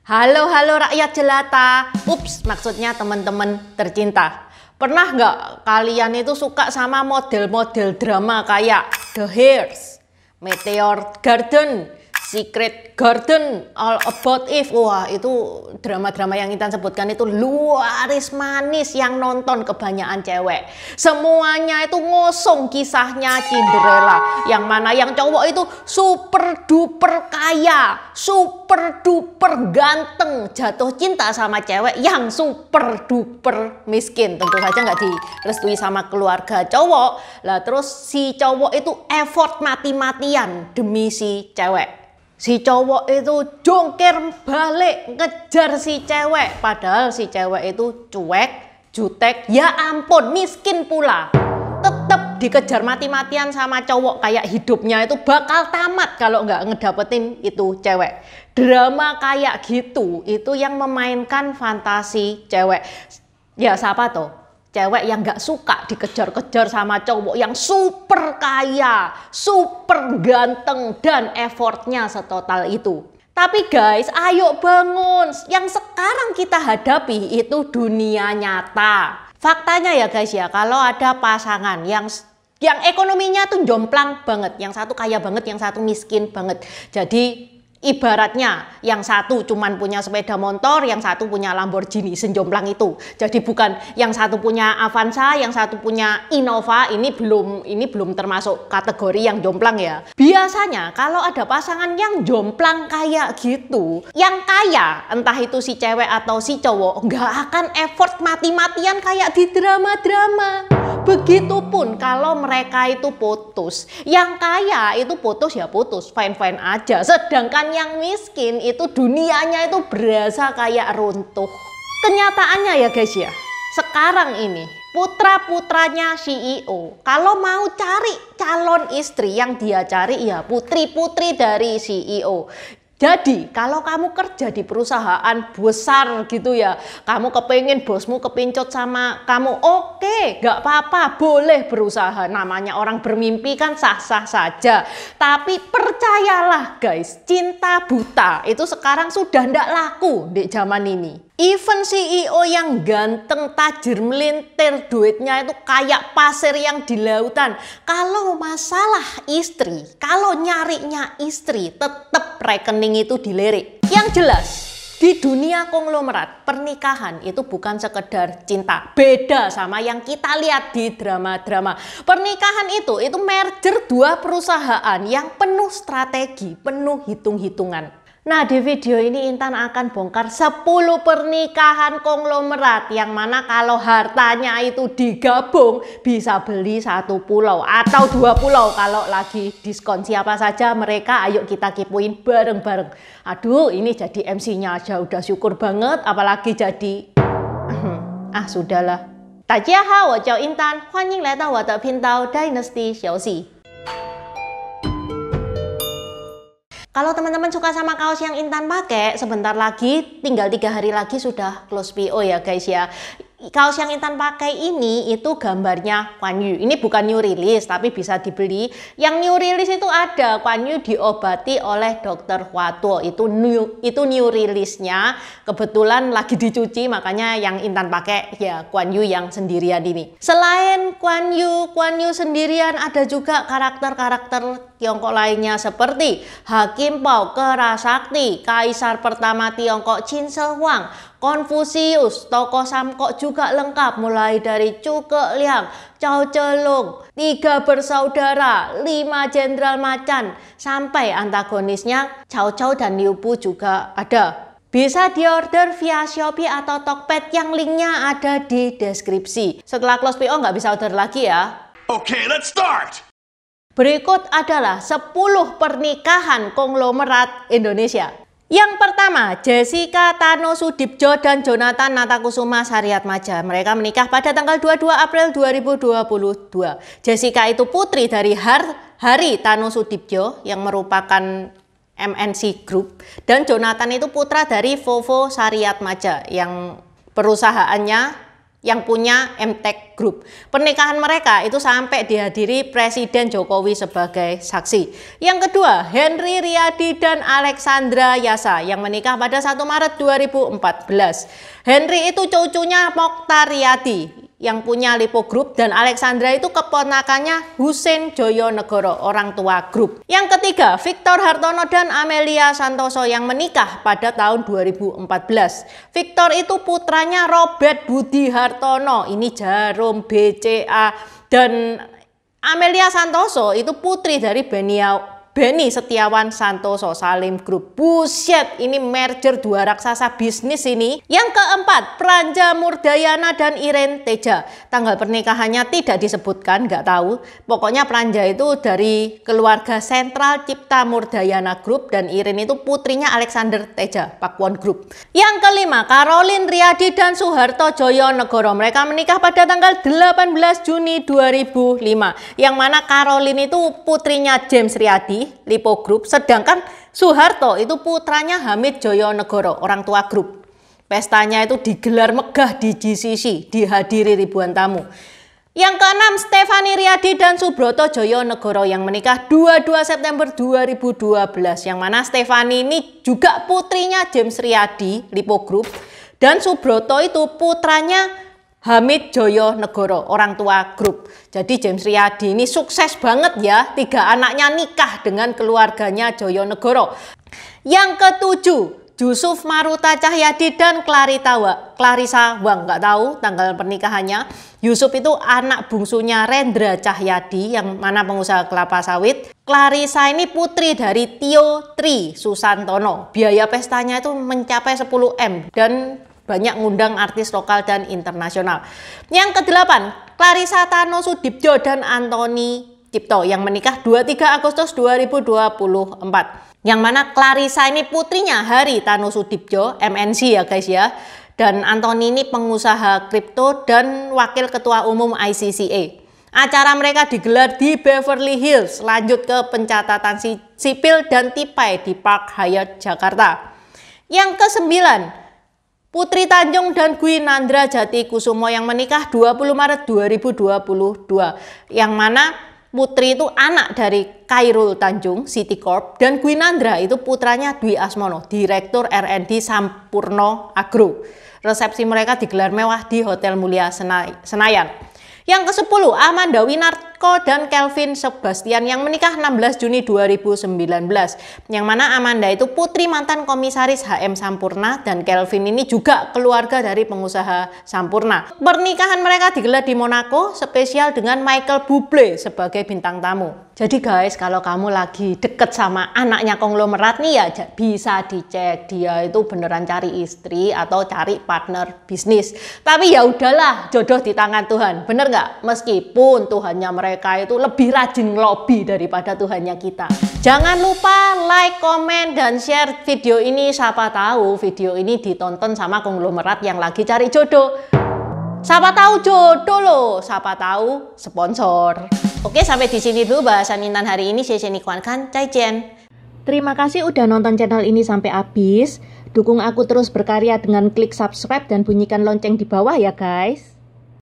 Halo rakyat jelata. Ups, maksudnya teman-teman tercinta. Pernah nggak kalian itu suka sama model-model drama kayak The Hairs, Meteor Garden, Secret Garden, All About Eve? Wah, itu drama-drama yang Intan sebutkan itu luaris manis yang nonton kebanyakan cewek. Semuanya itu ngosong kisahnya Cinderella. Yang mana yang cowok itu super duper kaya, super duper ganteng, jatuh cinta sama cewek yang super duper miskin. Tentu saja nggak direstui sama keluarga cowok. Lah terus si cowok itu effort mati-matian demi si cewek. Si cowok itu jongker balik ngejar si cewek, padahal si cewek itu cuek, jutek, ya ampun miskin pula. Tetap dikejar mati-matian sama cowok, kayak hidupnya itu bakal tamat kalau nggak ngedapetin itu cewek. Drama kayak gitu itu yang memainkan fantasi cewek. Ya siapa tuh? Cewek yang gak suka dikejar-kejar sama cowok yang super kaya, super ganteng, dan effortnya setotal itu. Tapi guys, ayo bangun. Yang sekarang kita hadapi itu dunia nyata. Faktanya ya guys ya, kalau ada pasangan yang ekonominya tuh jomplang banget, yang satu kaya banget, yang satu miskin banget. Jadi ibaratnya yang satu cuman punya sepeda motor, yang satu punya Lamborghini, senjomplang itu. Jadi bukan yang satu punya Avanza, yang satu punya Innova. Ini belum termasuk kategori yang jomplang ya. Biasanya kalau ada pasangan yang jomplang kayak gitu, yang kaya entah itu si cewek atau si cowok nggak akan effort mati-matian kayak di drama-drama. Begitupun kalau mereka itu putus. Yang kaya itu putus ya putus, fine-fine aja. Sedangkan yang miskin itu dunianya itu berasa kayak runtuh. Kenyataannya ya guys ya, sekarang ini putra-putranya CEO kalau mau cari calon istri, yang dia cari ya putri-putri dari CEO. Jadi kalau kamu kerja di perusahaan besar gitu ya, kamu kepengen bosmu kepincut sama kamu, oke, gak apa-apa, boleh berusaha. Namanya orang bermimpi kan sah-sah saja. Tapi percayalah guys, cinta buta itu sekarang sudah ndak laku di zaman ini. Even CEO yang ganteng, tajir, melintir, duitnya itu kayak pasir yang di lautan. Kalau masalah istri, kalau nyarinya istri, tetap rekening itu dilirik. Yang jelas, di dunia konglomerat, pernikahan itu bukan sekedar cinta. Beda sama yang kita lihat di drama-drama. Pernikahan itu merger dua perusahaan yang penuh strategi, penuh hitung-hitungan. Nah, di video ini Intan akan bongkar 10 pernikahan konglomerat yang mana kalau hartanya itu digabung bisa beli 1 pulau atau 2 pulau kalau lagi diskon. Siapa saja mereka, ayo kita kepoin bareng-bareng. Aduh, ini jadi MC-nya aja udah syukur banget, apalagi jadi sudahlah. Dajiahao, wo jiao Intan,欢迎来到我的频道 Dynasty 游戏。 Kalau teman-teman suka sama kaos yang Intan pakai, sebentar lagi, tinggal 3 hari lagi sudah close PO ya guys ya. Kaos yang Intan pakai ini itu gambarnya Kuan Yu. Ini bukan new release tapi bisa dibeli. Yang new release itu ada Kuan Yu diobati oleh Dr. Hua Tuo. Itu new release-nya. Kebetulan lagi dicuci, makanya yang Intan pakai ya Kuan Yu yang sendirian ini. Selain Kuan Yu sendirian, ada juga karakter-karakter Tiongkok lainnya seperti Hakim Pao Kerasakti, Kaisar pertama Tiongkok Qin Shi Huang, Konfusius, tokoh Samkok juga lengkap mulai dari Zhuge Liang, Cao Zhelong, 3 bersaudara, 5 jenderal macan, sampai antagonisnya Cao Cao dan Liu Bu juga ada. Bisa diorder via Shopee atau Tokped yang linknya ada di deskripsi. Setelah close PO nggak bisa order lagi ya. Okay, let's start! Berikut adalah 10 pernikahan konglomerat Indonesia. Yang pertama, Jessica Tano Sudibjo dan Jonathan Natakusuma Sariatmadja. Mereka menikah pada tanggal 22 April 2022. Jessica itu putri dari Hari Tano Sudibjo yang merupakan MNC Group. Dan Jonathan itu putra dari Vovo Sariatmadja yang perusahaannya yang punya MTech Group. Pernikahan mereka itu sampai dihadiri Presiden Jokowi sebagai saksi. Yang kedua, Henry Riyadi dan Alexandra Yasa yang menikah pada 1 Maret 2014. Henry itu cucunya Mokhtar Riyadi yang punya Lipo Group, dan Alexandra itu keponakannya Hussein Joyonegoro, orang tua grup. Yang ketiga, Victor Hartono dan Amelia Santoso yang menikah pada tahun 2014. Victor itu putranya Robert Budi Hartono, ini Jarum BCA, dan Amelia Santoso itu putri dari Beni Setiawan Santoso Salim Group. Buset, ini merger dua raksasa bisnis ini. Yang keempat, Pranja Murdayana dan Iren Teja. Tanggal pernikahannya tidak disebutkan, nggak tahu. Pokoknya Pranja itu dari keluarga Sentral Cipta Murdayana Group, dan Iren itu putrinya Alexander Teja, Pakuwon Group. Yang kelima, Caroline Riyadi dan Suharto Joyonegoro. Mereka menikah pada tanggal 18 Juni 2005. Yang mana Caroline itu putrinya James Riyadi, Lipo Group, sedangkan Suharto itu putranya Hamid Joyonegoro, orang tua grup. Pestanya itu digelar megah di GCC, dihadiri ribuan tamu. Yang keenam, Stefani Riyadi dan Subroto Joyonegoro yang menikah 22 September 2012. Yang mana Stefani ini juga putrinya James Riyadi, Lipo Group, dan Subroto itu putranya Hamid Joyonegoro, orang tua grup. Jadi James Riyadi ini sukses banget ya, 3 anaknya nikah dengan keluarganya Joyonegoro. Yang ketujuh, Yusuf Maruta Cahyadi dan Clarissa Wang, nggak tahu tanggal pernikahannya. Yusuf itu anak bungsunya Rendra Cahyadi yang mana pengusaha kelapa sawit. Clarissa ini putri dari Tio Tri Susantono. Biaya pestanya itu mencapai 10 M dan banyak ngundang artis lokal dan internasional. Yang kedelapan, Clarissa Tano Sudibjo dan Anthony Cipto yang menikah 23 Agustus 2024. Yang mana Clarissa ini putrinya Hari Tano Sudibjo, MNC ya guys ya. Dan Anthony ini pengusaha kripto dan wakil ketua umum ICCA. Acara mereka digelar di Beverly Hills, lanjut ke pencatatan sipil dan tipai di Park Hyatt Jakarta. Yang kesembilan, Putri Tanjung dan Gwinandra Jati Kusumo yang menikah 20 Maret 2022. Yang mana Putri itu anak dari Khairul Tanjung, City Corp, dan Gwinandra itu putranya Dwi Asmono, Direktur R&D Sampurno Agro. Resepsi mereka digelar mewah di Hotel Mulia Senayan. Yang ke-10, Amanda Winarko dan Kelvin Sebastian yang menikah 16 Juni 2019. Yang mana Amanda itu putri mantan komisaris HM Sampurna, dan Kelvin ini juga keluarga dari pengusaha Sampurna. Pernikahan mereka digelar di Monaco, spesial dengan Michael Bublé sebagai bintang tamu. Jadi guys, kalau kamu lagi deket sama anaknya konglomerat nih ya, bisa dicek dia itu beneran cari istri atau cari partner bisnis. Tapi ya udahlah, jodoh di tangan Tuhan, bener nggak? Meskipun Tuhannya mereka itu lebih rajin ngelobi daripada Tuhannya kita. Jangan lupa like, komen, dan share video ini. Siapa tahu video ini ditonton sama konglomerat yang lagi cari jodoh. Siapa tahu jodoh loh, siapa tahu sponsor. Oke, sampai di sini dulu bahasan Intan hari ini. Terima kasih udah nonton channel ini sampai habis. Dukung aku terus berkarya dengan klik subscribe dan bunyikan lonceng di bawah ya guys.